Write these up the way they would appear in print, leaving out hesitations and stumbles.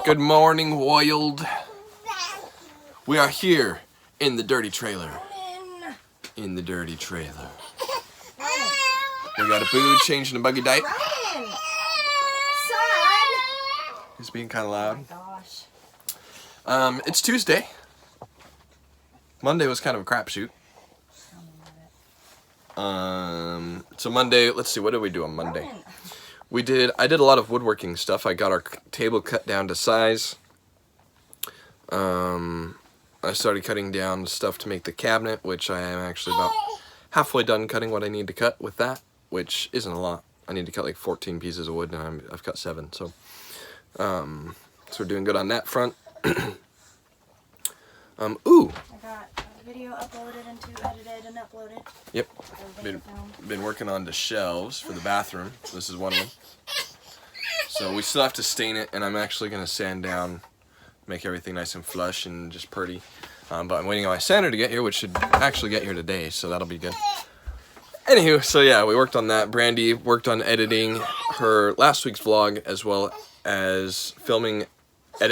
Good morning, Wild. We are here in the dirty trailer. In the dirty trailer. We got a boo changing a buggy diaper. He's being kind of loud. Oh my gosh. It's Tuesday. Monday was kind of a crapshoot. So Monday, let's see, what did we do on Monday? I did a lot of woodworking stuff. I got our table cut down to size. I started cutting down stuff to make the cabinet, which I am actually about halfway done cutting what I need to cut with that, which isn't a lot. I need to cut like 14 pieces of wood, and I've cut 7, so we're doing good on that front. Ooh! I got a video uploaded and edited and uploaded. Yep. Been working on the shelves for the bathroom. This is one of them. So we still have to stain it, and I'm actually going to sand down, make everything nice and flush and just pretty. But I'm waiting on my sander to get here, which should actually get here today, so that'll be good. Anywho, so yeah, we worked on that. Brandy worked on editing her last week's vlog, as well as filming and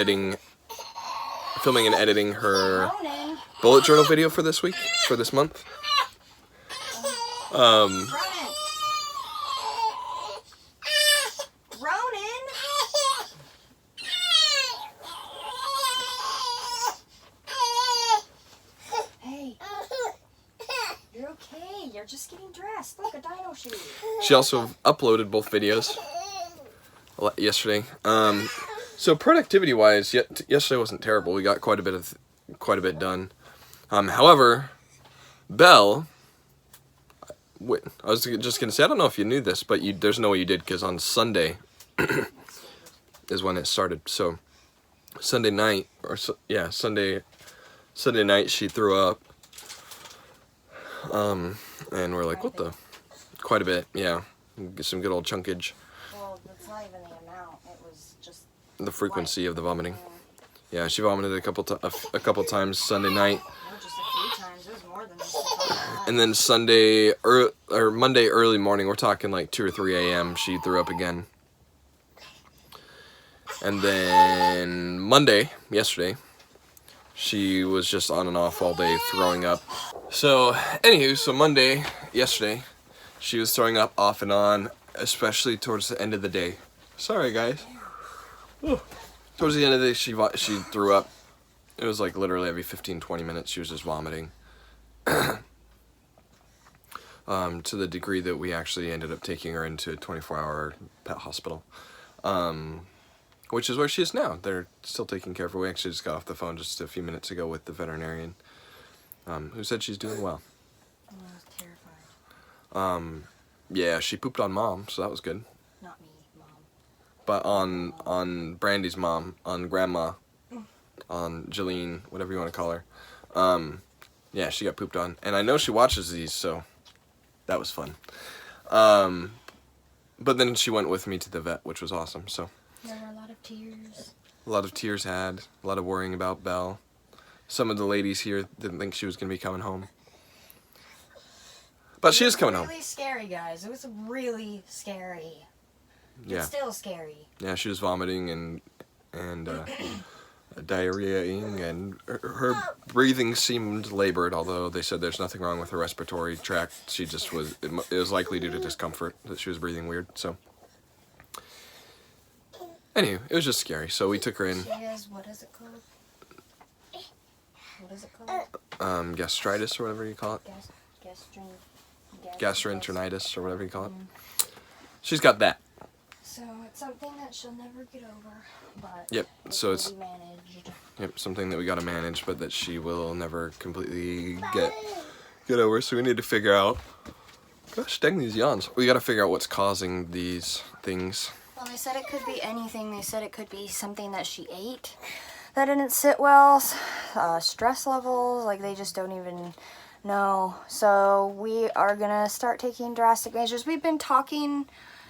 editing her bullet journal video for this week, for this month. Ronan! Hey. You're okay. You're just getting dressed. Look, a dino shoe. She also uploaded both videos yesterday. So productivity-wise, yesterday wasn't terrible. We got quite a bit done. However, Belle, wait, I was just gonna say, I don't know if you knew this, but there's no way you did, because on Sunday is when it started. So Sunday night, Sunday night she threw up, and we're like, what the? Quite a bit, yeah. Get some good old chunkage. Well, it's not even the amount. It was just The frequency of the vomiting. Yeah, she vomited a couple times Sunday night. No, just a few times. It was more than just a couple times. And then Monday early morning, we're talking like 2 or 3 a.m., she threw up again. And then Monday, yesterday, she was just on and off all day throwing up. So, anywho, so Monday, yesterday, she was throwing up off and on, especially towards the end of the day. Sorry, guys. Whew. Towards the end of the day, she threw up. It was like literally every 15-20 minutes she was just vomiting. To the degree that we actually ended up taking her into a 24-hour pet hospital. Which is where she is now. They're still taking care of her. We actually just got off the phone just a few minutes ago with the veterinarian, who said she's doing well. I was terrified. Yeah, she pooped on Mom, so that was good. Not me, Mom. But on Brandy's mom, on Grandma, on Jolene, whatever you want to call her, yeah, she got pooped on. And I know she watches these, so that was fun. But then she went with me to the vet, which was awesome, so. There were a lot of tears. A lot of tears had, a lot of worrying about Belle. Some of the ladies here didn't think she was going to be coming home. But she is coming home. It was really scary, guys. It was really scary. Yeah. It's still scary. Yeah, she was vomiting and diarrheaing, and her breathing seemed labored, although they said there's nothing wrong with her respiratory tract. She just was, it was likely due to discomfort that she was breathing weird, so. Anyway, it was just scary, so we took her in. She has, what is it called? What is it called? Gastritis or whatever you call it. Gastroenteritis or whatever you call it. She's got that. So it's something that she'll never get over, but Yep, so it's managed. Yep, something that we gotta manage, but that she will never completely get over. So we need to figure out. Gosh, dang these yawns. We gotta figure out what's causing these things. Well, they said it could be anything. They said it could be something that she ate that didn't sit well, stress levels, like they just don't even know. So we are gonna start taking drastic measures. We've been talking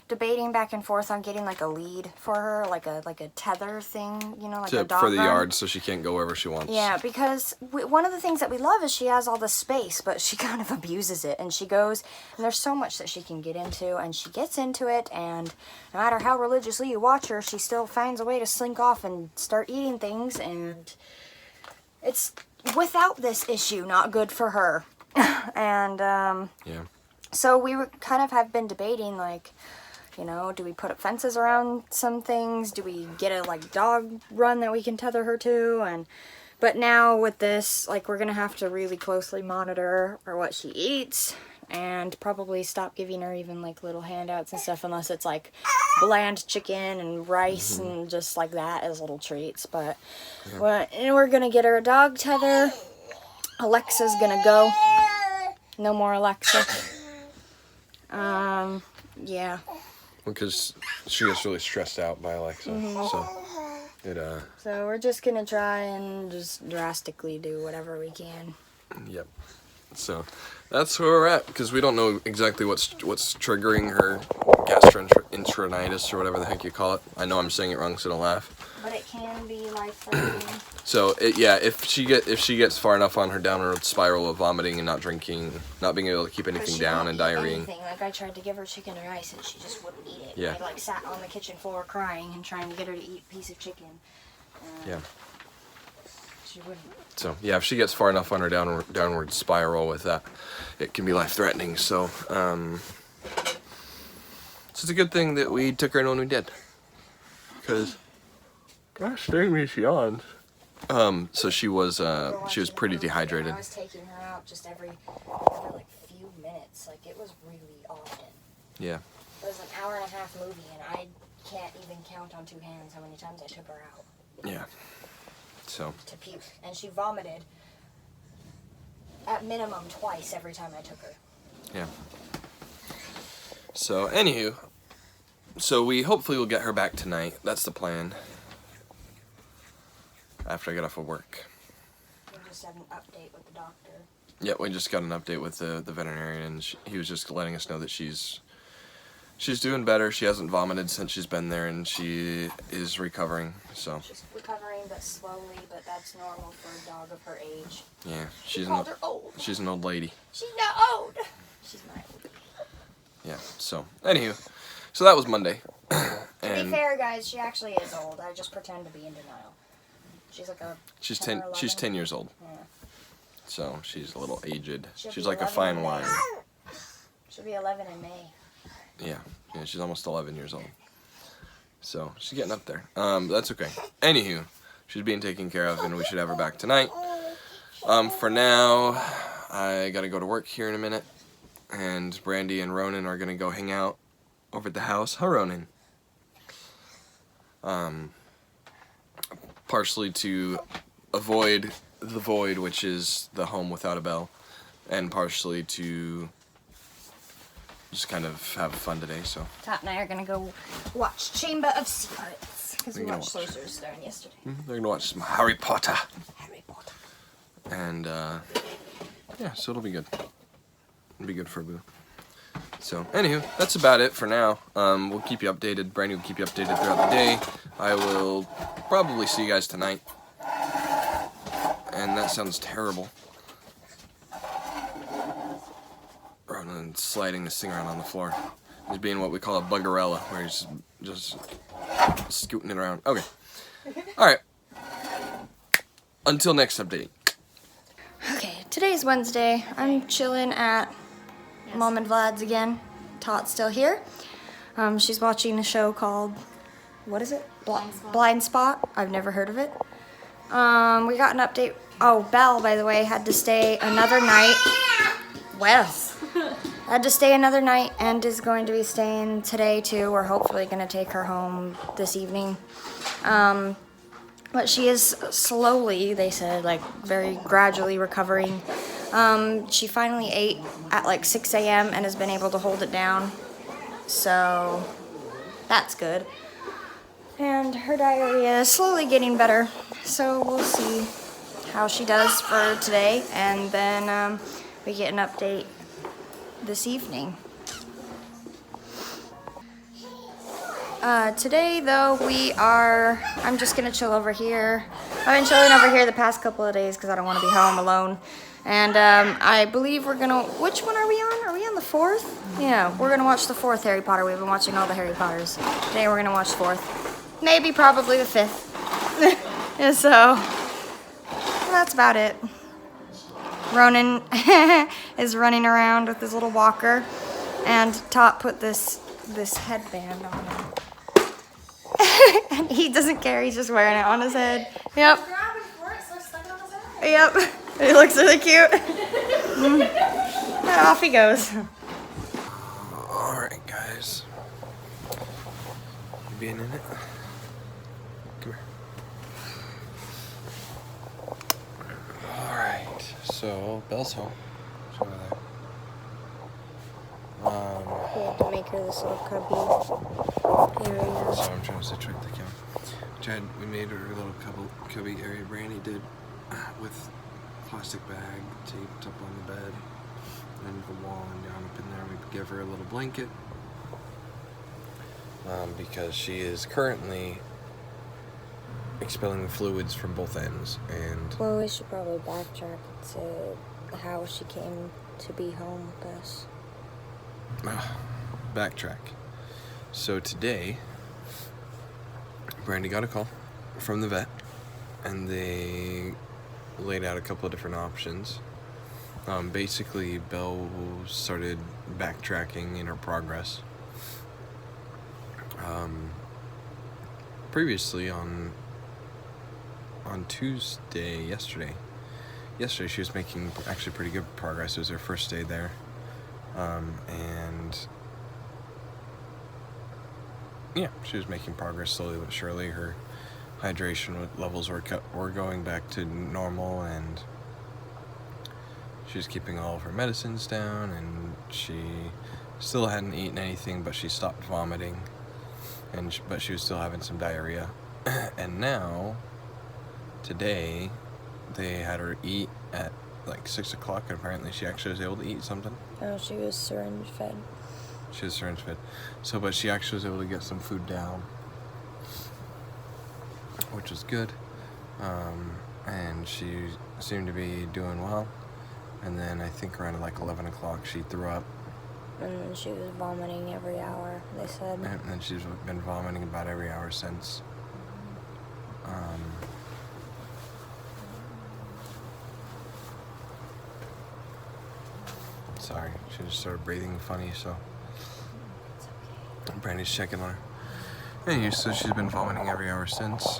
debating back and forth on getting like a lead for her, like a tether thing, you know, like a dog for the run. yard, so she can't go wherever she wants. Yeah, because one of the things that we love is she has all the space, but she kind of abuses it. And she goes, and there's so much that she can get into, and she gets into it, and no matter how religiously you watch her, she still finds a way to slink off and start eating things, and it's, without this issue, not good for her. And, Yeah. so we kind of have been debating, like, you know, do we put up fences around some things? Do we get a, like, dog run that we can tether her to? But now with this, like, we're going to have to really closely monitor her what she eats and probably stop giving her even, like, little handouts and stuff unless it's, like, bland chicken and rice and just like that as little treats. But we're going to get her a dog tether. Alexa's going to go. No more Alexa. Yeah. Because she gets really stressed out by Alexa, So we're just gonna try and just drastically do whatever we can. Yep. So that's where we're at, because we don't know exactly what's triggering her gastroenteritis or whatever the heck you call it. I know I'm saying it wrong, so don't laugh. But it can be life-threatening. So if she gets far enough on her downward spiral of vomiting and not drinking, not being able to keep anything down and diarrheaing. Like, I tried to give her chicken and rice and she just wouldn't eat it. Yeah. I like sat on the kitchen floor crying and trying to get her to eat a piece of chicken. Yeah. She wouldn't. So yeah, if she gets far enough on her downward spiral with that, it can be life-threatening. So it's a good thing that we took her in when we did, because gosh dang me, she yawns. So she was pretty dehydrated. I was taking her out just every like few minutes. Like, it was really often. Yeah. It was an hour-and-a-half movie, and I can't even count on two hands how many times I took her out. Yeah. So. To puke, and she vomited at minimum twice every time I took her. Yeah. So anywho, we hopefully will get her back tonight. That's the plan. After I get off of work. We just had an update with the doctor. Yeah, we just got an update with the veterinarian, and he was just letting us know that she's doing better. She hasn't vomited since she's been there, and she is recovering. So. She's recovering, but slowly. But that's normal for a dog of her age. Yeah, she's her old. She's an old lady. She's not old. She's my old. Yeah. So anywho, so that was Monday. To be fair, guys, she actually is old. I just pretend to be in denial. She's like a. She's 10. She's 10 years old. Yeah. So she's a little aged. She's like a 11 fine in wine. She'll be 11 in May. Yeah, she's almost 11 years old. So she's getting up there. That's okay. Anywho, she's being taken care of, and we should have her back tonight. For now, I gotta go to work here in a minute, and Brandy and Ronan are gonna go hang out over at the house. Hi, Ronan. Partially to avoid the void, which is the home without a bell, and partially to just kind of have fun today. So Tot and I are gonna go watch Chamber of Secrets because we watched Sorcerer's Stone yesterday. They're gonna watch some Harry Potter. Harry Potter. And yeah, so it'll be good. It'll be good for Boo. So anywho, that's about it for now. We'll keep you updated. Brandy will keep you updated throughout the day. I will probably see you guys tonight. And that sounds terrible. Ronan sliding this thing around on the floor. He's being what we call a buggerella, where he's just scooting it around. Okay. Alright. Until next update. Okay, today's Wednesday. I'm chilling at Mom and Vlad's again. Tot's still here. She's watching a show called, what is it? Blind Spot. I've never heard of it. We got an update. Oh, Belle, by the way, had to stay another night. Wes. Had to stay another night and is going to be staying today too. We're hopefully going to take her home this evening. But she is slowly, they said, like very gradually recovering. She finally ate at like 6 a.m. and has been able to hold it down. So that's good. And her diarrhea is slowly getting better. So we'll see how she does for today. And then we get an update this evening. Today though I'm just gonna chill over here. I've been chilling over here the past couple of days because I don't want to be home alone. And I believe which one are we on? Are we on the 4th? Yeah, we're gonna watch the 4th Harry Potter. We've been watching all the Harry Potters. Today we're gonna watch 4th. Maybe, probably the 5th. And so, that's about it. Ronan is running around with his little walker. And Tot put this headband on him. And he doesn't care, he's just wearing it on his head. Yep. Yep. He looks really cute. And off he goes. Alright, guys. You being in it? Come here. Alright, so Belle's home. She's over there. We had to make her this little cubby area. So I'm trying to situate the camera. We made her a little cubby area. Brandy did with plastic bag taped up on the bed and the wall and down up in there. We give her a little blanket because she is currently expelling fluids from both ends. And well, we should probably backtrack to how she came to be home with us. Backtrack. So today, Brandy got a call from the vet, and they laid out a couple of different options. Basically, Belle started backtracking in her progress. Previously on Tuesday, yesterday she was making actually pretty good progress. It was her first day there. And yeah, she was making progress slowly but surely. Her hydration levels were going back to normal, and she was keeping all of her medicines down, and she still hadn't eaten anything, but she stopped vomiting, but she was still having some diarrhea. And now, today, they had her eat at like 6 o'clock, and apparently she actually was able to eat something. Oh, she was syringe fed. She was syringe fed. So, but she actually was able to get some food down, which was good. And she seemed to be doing well. And then I think around like 11 o'clock she threw up. And then she was vomiting every hour, they said. And then she's been vomiting about every hour since. Sorry, she just started breathing funny, so Brandy's checking on her. Anyway, so she's been vomiting every hour since.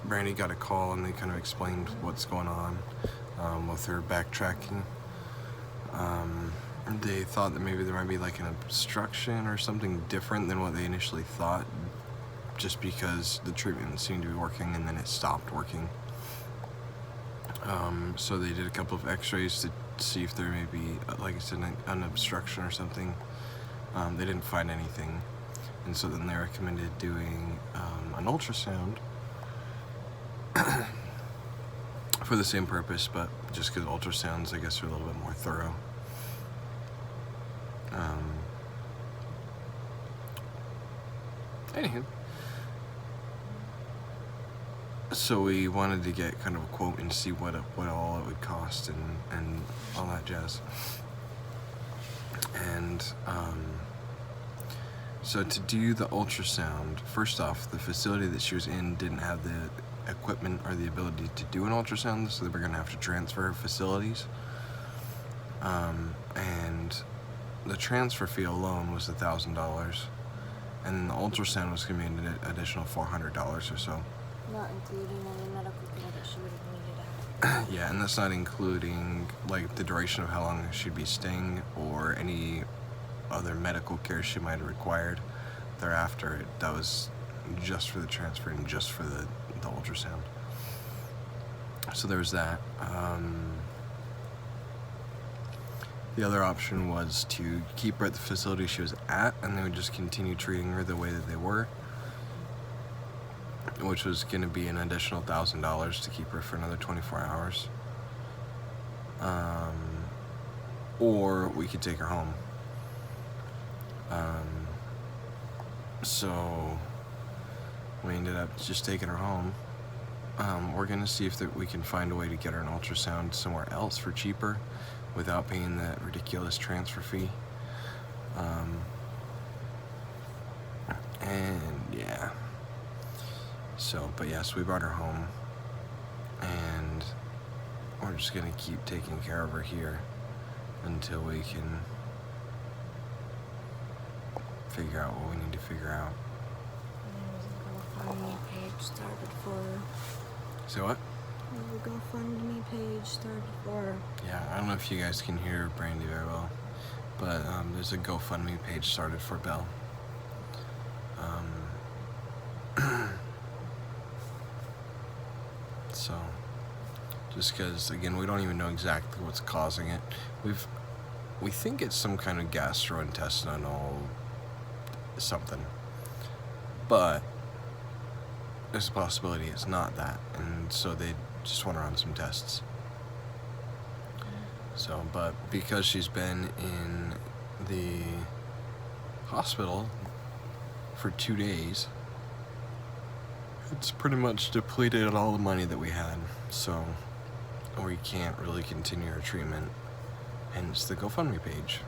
Brandy got a call, and they kind of explained what's going on with her backtracking. They thought that maybe there might be like an obstruction or something different than what they initially thought, just because the treatment seemed to be working and then it stopped working. So they did a couple of x-rays to see if there may be, like I said, an obstruction or something. They didn't find anything, and so then they recommended doing an ultrasound for the same purpose, but just because ultrasounds, I guess, are a little bit more thorough. Anywho, so we wanted to get kind of a quote and see what all it would cost and all that jazz. And so to do the ultrasound, first off, the facility that she was in didn't have the equipment or the ability to do an ultrasound, so they were going to have to transfer facilities. And the transfer fee alone was $1,000, and then the ultrasound was going to be an additional $400 or so. Not including any medical care that she would have needed. Yeah, and that's not including like the duration of how long she'd be staying or any other medical care she might have required thereafter. That was just for the transfer and just for the ultrasound. So there was that. The other option was to keep her at the facility she was at, and they would just continue treating her the way that they were, which was going to be an additional $1,000 to keep her for another 24 hours. Or we could take her home. So we ended up just taking her home. We're gonna see if we can find a way to get her an ultrasound somewhere else for cheaper without paying that ridiculous transfer fee. And yeah. So, but yes, we brought her home, and we're just gonna keep taking care of her here until we can figure out what we need to figure out. There's a GoFundMe page started for her. So what? There's a GoFundMe page started for her. Yeah, I don't know if you guys can hear Brandy very well, but there's a GoFundMe page started for Belle. So, just because, again, we don't even know exactly what's causing it. We think it's some kind of gastrointestinal something, but there's a possibility it's not that, and so they just want to run some tests. So, but because she's been in the hospital for 2 days, it's pretty much depleted all the money that we had, so we can't really continue our treatment, hence the GoFundMe page.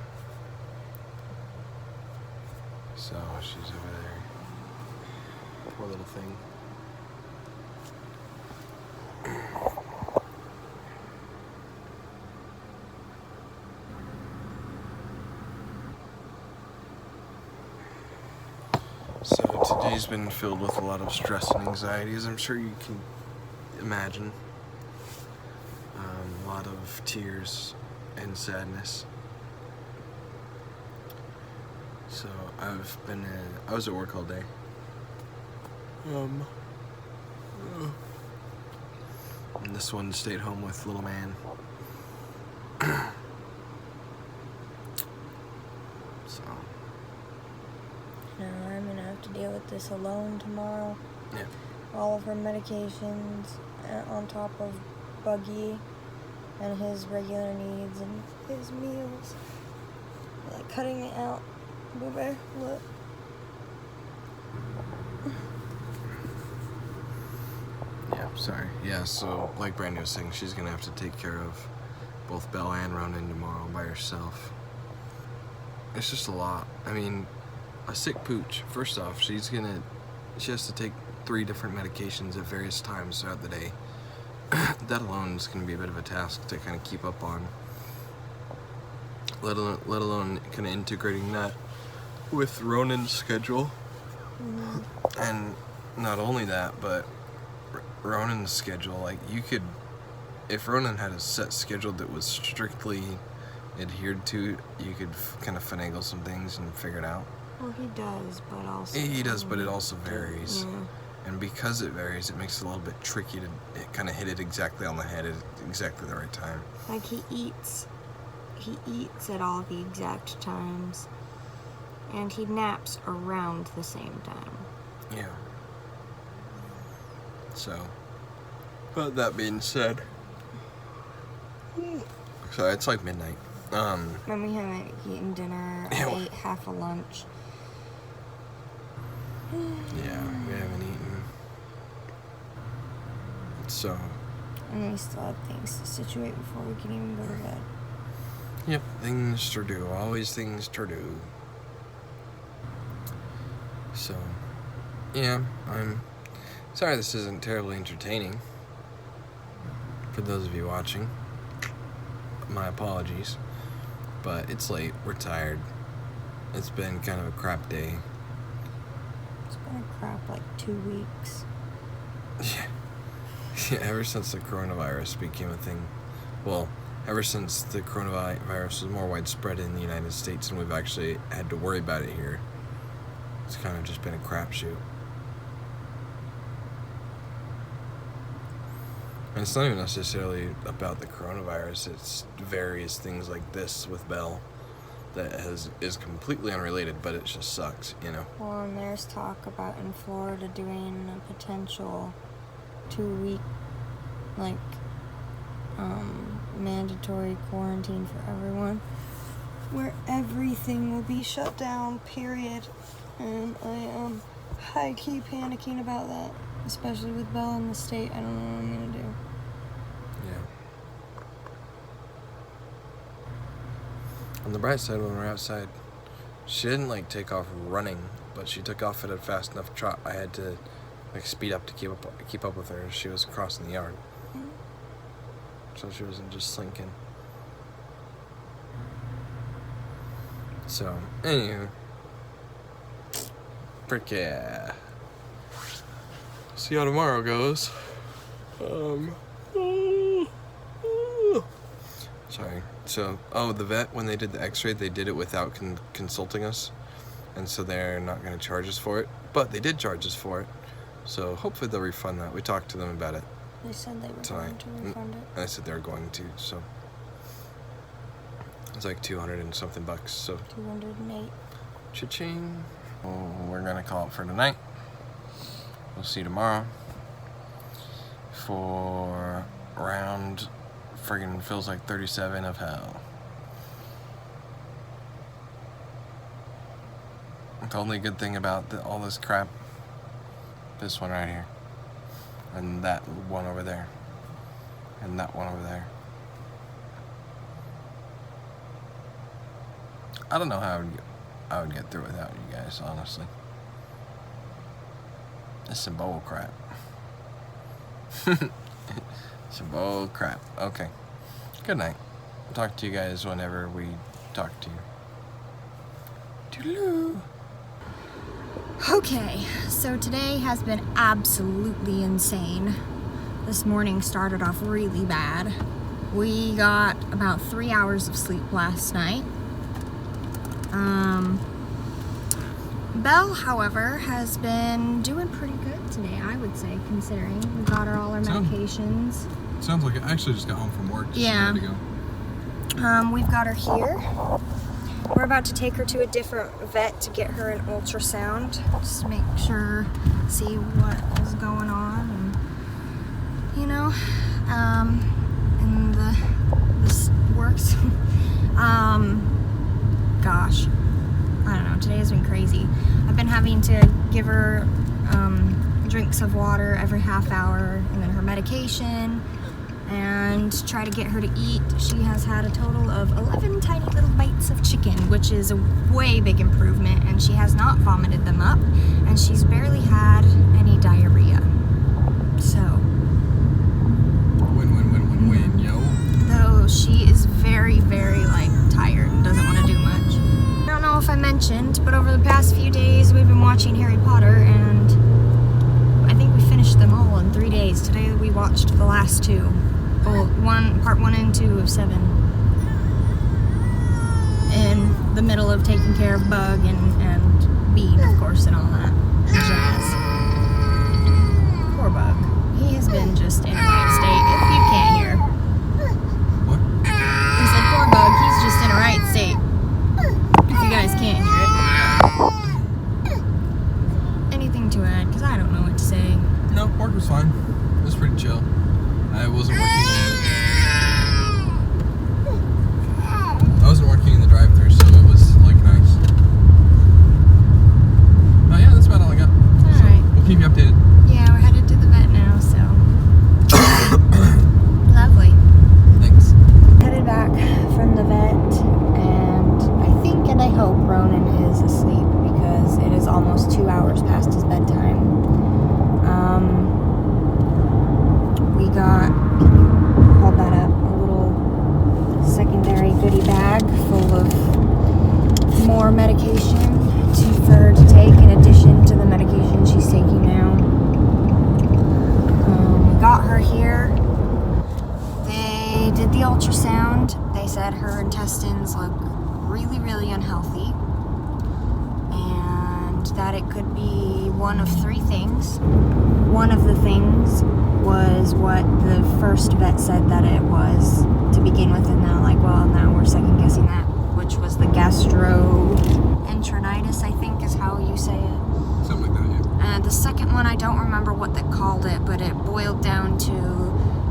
So she's over there. Poor little thing. So today's been filled with a lot of stress and anxiety, as I'm sure you can imagine. A lot of tears and sadness. So I was at work all day. And this one stayed home with little man. So. No, I'm gonna have to deal with this alone tomorrow. Yeah. All of her medications on top of Buggy and his regular needs and his meals. Like cutting it out. Boo Bear, look. Yeah, sorry. Yeah, so like Brandy was saying, she's gonna have to take care of both Belle and Ronan tomorrow by herself. It's just a lot. I mean, a sick pooch. First off, she has to take 3 different medications at various times throughout the day. That alone is gonna be a bit of a task to kind of keep up on. Let alone kind of integrating that with Ronan's schedule. Mm-hmm. And not only that, but Ronan's schedule, like if Ronan had a set schedule that was strictly adhered to, you could kind of finagle some things and figure it out. Well, he does, but also... He does, but it also varies. Yeah. And because it varies, it makes it a little bit tricky to kind of hit it exactly on the head at exactly the right time. Like, he eats at all the exact times, and he naps around the same time. Yeah. So, but that being said, so it's like midnight. And we haven't eaten dinner. I ate half a lunch. Yeah, we haven't eaten. So. And we still have things to situate before we can even go to bed. Yep, things to do. Always things to do. So, yeah, I'm sorry this isn't terribly entertaining. For those of you watching, my apologies. But it's late, we're tired. It's been kind of a crap day. It's been a crap, 2 weeks. Yeah, ever since the coronavirus became a thing. Well, ever since the coronavirus was more widespread in the United States and we've actually had to worry about it here, it's kind of just been a crapshoot. And it's not even necessarily about the coronavirus, it's various things like this with Belle that is completely unrelated, but it just sucks, you know? Well, and there's talk about in Florida doing a potential 2-week, mandatory quarantine for everyone, where everything will be shut down, period. And I am high-key panicking about that, especially with Belle in the state. I don't know what I'm gonna do. Yeah. On the bright side, when we were outside, she didn't like take off running, but she took off at a fast enough trot. I had to like speed up to keep up with her as she was crossing the yard, so she wasn't just slinking. So, anywho, frick yeah. See how tomorrow goes. Sorry. So, the vet, when they did the x-ray, they did it without consulting us. And so they're not going to charge us for it. But they did charge us for it. So hopefully they'll refund that. We talked to them about it. They said they were tonight. going to refund it. I said they were going to, so. It's like 200 and something bucks, so. 208. Cha-ching. Well, we're going to call it for tonight. We'll see you tomorrow. For round friggin' feels like 37 of hell. The only good thing about all this crap, this one right here, and that one over there, and that one over there. I don't know how I would get through without you guys, honestly. It's some bull crap. Some bull crap. Okay. Good night. I'll talk to you guys whenever we talk to you. Toodaloo. Okay, so today has been absolutely insane. This morning started off really bad. We got about 3 hours of sleep last night. Belle, however, has been doing pretty good today, I would say, considering we got her all our medications. Sounds like I actually just got home from work. Yeah. Ready to go. We've got her here. We're about to take her to a different vet to get her an ultrasound. Just make sure, see what is going on, and, you know, and this works. Gosh, I don't know, today has been crazy. I've been having to give her drinks of water every half hour, and then her medication, and try to get her to eat. She has had a total of 11 tiny little bites of chicken, which is a way big improvement, and she has not vomited them up, and she's barely had any diarrhea. So, win, yo. though she is very, very, tired and doesn't want to do much. I don't know if I mentioned, but over the past few days we've been watching Harry Potter, and I think we finished them all in 3 days. Today we watched the last two. Well, part 1 and 2 of 7. In the middle of taking care of Bug and Bean, of course, and all that jazz. Poor Bug. He has been just in a right state, if you can't hear. What? I said, poor Bug, he's just in a right state. If you guys can't hear it. Anything to add? Because I don't know what to say. No, work was fine. It was pretty chill. I wasn't working in the drive-thru, so it was nice. Oh yeah, that's about all I got. Alright. We'll keep you updated. Yeah, we're headed to the vet now, so. Lovely. Thanks. Headed back from the vet, and I think and I hope Ronan is asleep because it is almost 2 hours past his bedtime. We got, hold that up, a little secondary goodie bag full of more medication for her to take in addition to the medication she's taking now. We got her here. They did the ultrasound. They said her intestines look really, really unhealthy, and that it could be one of 3 things. One of the things was what the first vet said that it was to begin with, and now now we're second guessing that, which was the gastroenteritis, I think is how you say it. Something like that, yeah. And the second one, I don't remember what they called it, but it boiled down to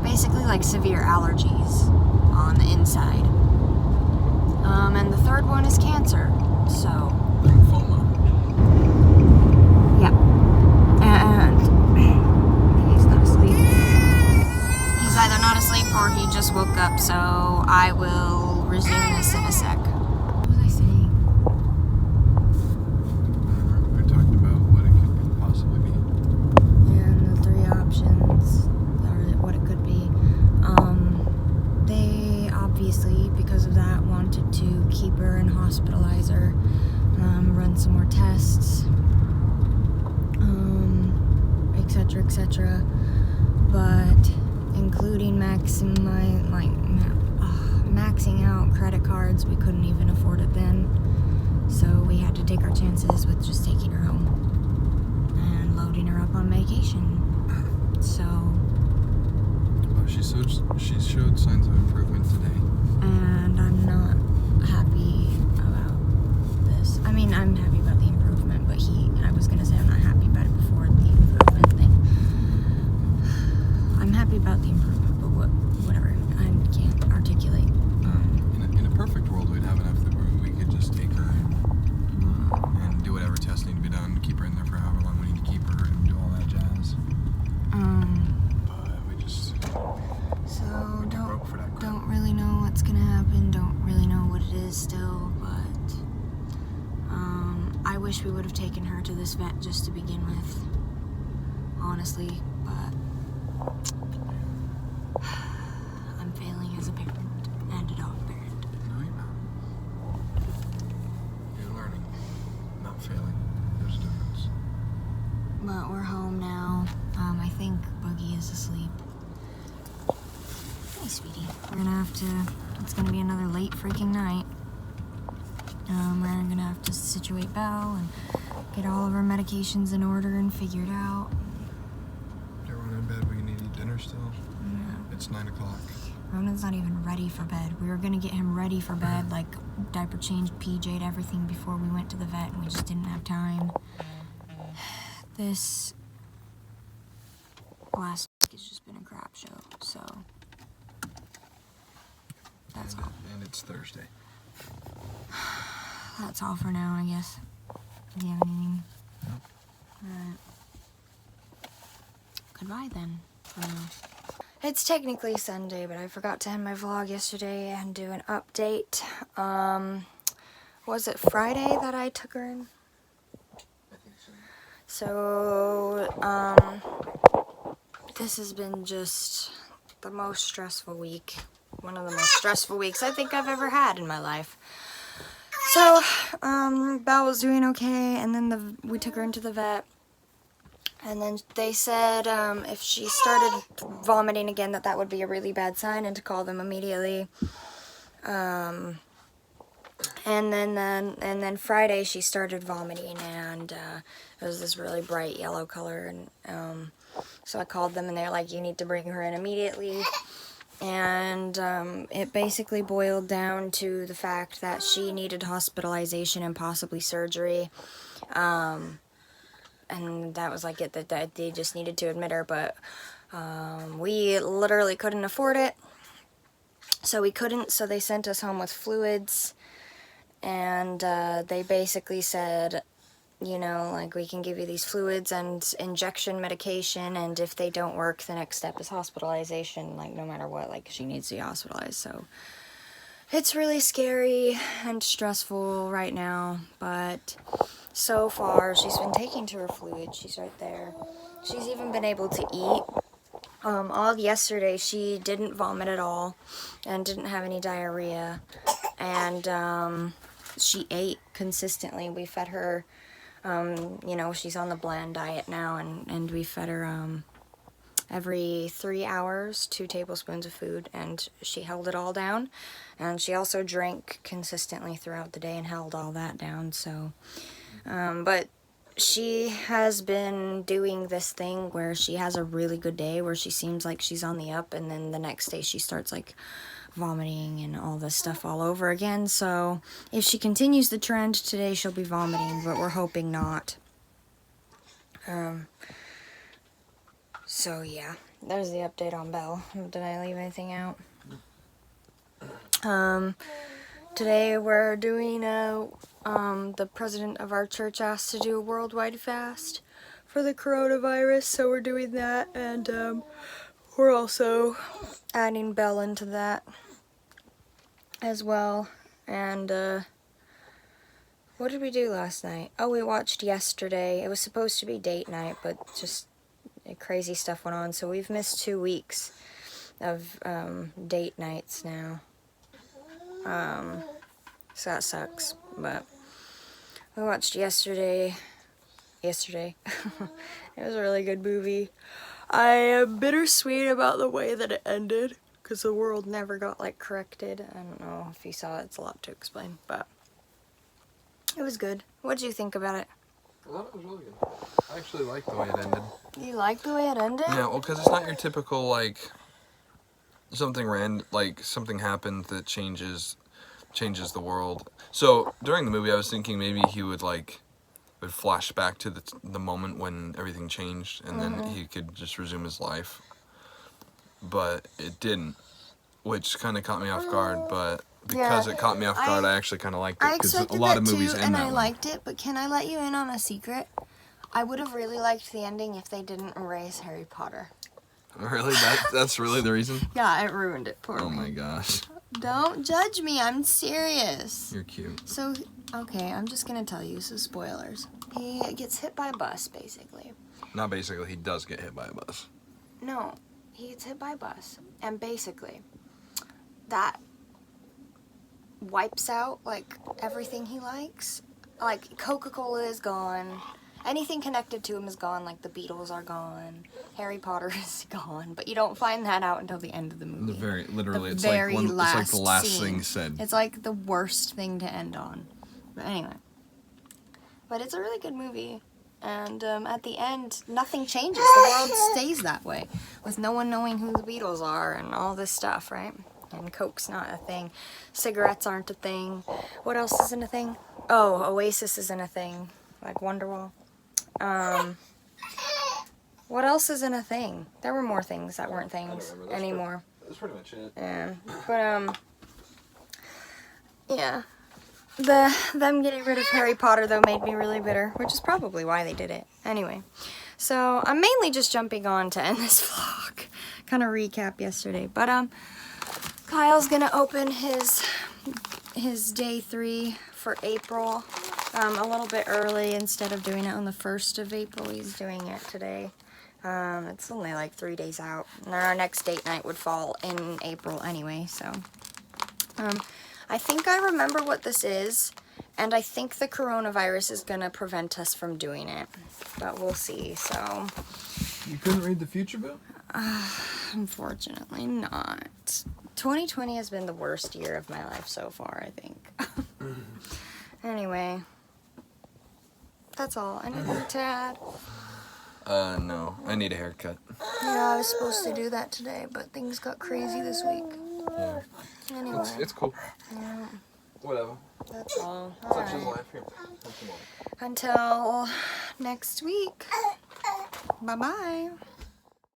basically severe allergies on the inside. And the third one is cancer, so. Lymphoma. up, so I will resume this in a sec. What was I saying? We're talking about what it could possibly be. And the 3 options, or what it could be. They obviously, because of that, wanted to keep her and hospitalize her, run some more tests, etc., etc. But including maxing out credit cards, we couldn't even afford it then. So we had to take our chances with just taking her home and loading her up on medication. So. Well, she showed signs of improvement today. And I'm not happy about this. I mean, I'm happy about the improvement, but I was gonna say I'm not happy about it before the improvement thing. I'm happy about the improvement, but whatever. I can't articulate. In a perfect world, we'd have enough that we could just take her and do whatever tests need to be done, keep her in there for however long we need to keep her, and do all that jazz. But we just don't really know what's gonna happen. Don't really know what it is still, but I wish we would have taken her to this vet just to begin with. Honestly, but I'm failing as a parent and a dog parent. No, you're not. You're learning, not failing. There's a difference. But we're home now. I think Boogie is asleep. Hey, sweetie. We're gonna have to. It's gonna be another late freaking night. We're gonna have to situate Belle and get all of our medications in order and figured out. Everyone in bed, we need to eat dinner still. Yeah. It's 9 o'clock. Ronan's not even ready for bed. We were gonna get him ready for bed, like diaper changed, PJ'd, everything before we went to the vet, and we just didn't have time. This last week has just been a crap show, so that's all. And it's Thursday. That's all for now, I guess. Do you have anything? No. Alright. Goodbye then, for now. It's technically Sunday, but I forgot to end my vlog yesterday and do an update. Was it Friday that I took her in? I think so. So, this has been just the most stressful week. One of the most stressful weeks I think I've ever had in my life. So, Belle was doing okay, and then we took her into the vet. And then they said if she started vomiting again, that would be a really bad sign and to call them immediately. And then Friday she started vomiting, and it was this really bright yellow color. And so I called them, and they're like, "You need to bring her in immediately." And it basically boiled down to the fact that she needed hospitalization and possibly surgery. And that was like it, that they just needed to admit her, but we literally couldn't afford it. So we couldn't, so they sent us home with fluids, and they basically said, you know, like, we can give you these fluids and injection medication, and if they don't work, the next step is hospitalization, like, no matter what, like, she needs to be hospitalized. So it's really scary and stressful right now, but so far she's been taking to her fluid. She's right there. She's even been able to eat. All yesterday she didn't vomit at all and didn't have any diarrhea, and she ate consistently. We fed her, you know, she's on the bland diet now, and we fed her every 3 hours 2 tablespoons of food, and she held it all down. And she also drank consistently throughout the day and held all that down. So but she has been doing this thing where she has a really good day where she seems like she's on the up, and then the next day she starts like vomiting and all this stuff all over again. So if she continues the trend, today she'll be vomiting, but we're hoping not. So yeah, there's the update on Belle. Did I leave anything out? Today we're doing the president of our church asked to do a worldwide fast for the coronavirus, so we're doing that, and we're also adding Belle into that as well. And what did we do last night? Oh, we watched Yesterday. It was supposed to be date night, but just crazy stuff went on, so we've missed 2 weeks of date nights now. So that sucks, but we watched Yesterday. It was a really good movie. I am bittersweet about the way that it ended, because the world never got, like, corrected. I don't know if you saw it, it's a lot to explain, but it was good. What did you think about it? I thought it was really good. I actually liked the way it ended. You liked the way it ended? Yeah, well, because it's not your typical, like, something happened that changes the world. So, during the movie, I was thinking maybe he would flash back to the moment when everything changed, and then he could just resume his life. But it didn't, which kind of caught me off guard, but because it caught me off guard, I actually kind of liked it, because a lot of movies end that way. I liked it, but can I let you in on a secret? I would have really liked the ending if they didn't erase Harry Potter. Really? That's really the reason? Yeah, it ruined it for me. Oh my gosh. Don't judge me, I'm serious. You're cute. So, okay, I'm just gonna tell you, so spoilers. He gets hit by a bus, basically. Not basically, he does get hit by a bus. No, he gets hit by a bus, and basically, that wipes out, like, everything he likes. Like, Coca-Cola is gone. Anything connected to him is gone, like the Beatles are gone. Harry Potter is gone, but you don't find that out until the end of the movie. It's like the last thing said. It's like the worst thing to end on. But anyway. But it's a really good movie. And at the end, nothing changes. The world stays that way. With no one knowing who the Beatles are and all this stuff, right? And Coke's not a thing. Cigarettes aren't a thing. What else isn't a thing? Oh, Oasis isn't a thing. Like Wonderwall. What else isn't a thing? There were more things that weren't things anymore. That's pretty much it. Yeah. But, yeah. Them getting rid of Harry Potter, though, made me really bitter, which is probably why they did it. Anyway. So, I'm mainly just jumping on to end this vlog. Kind of recap yesterday. But, Kyle's gonna open his day 3 for April a little bit early. Instead of doing it on the 1st of April, he's doing it today. It's only like 3 days out. And our next date night would fall in April anyway, so. I think I remember what this is, and I think the coronavirus is gonna prevent us from doing it. But we'll see, so. You couldn't read the future book? Unfortunately not. 2020 has been the worst year of my life so far, I think. Anyway. That's all. Anything to add? No. I need a haircut. Yeah, I was supposed to do that today, but things got crazy this week. Yeah. Anyway. It's cool. Yeah, Whatever. that's all. Such is Alright. life. Here. Have some more. Until next week. Bye-bye.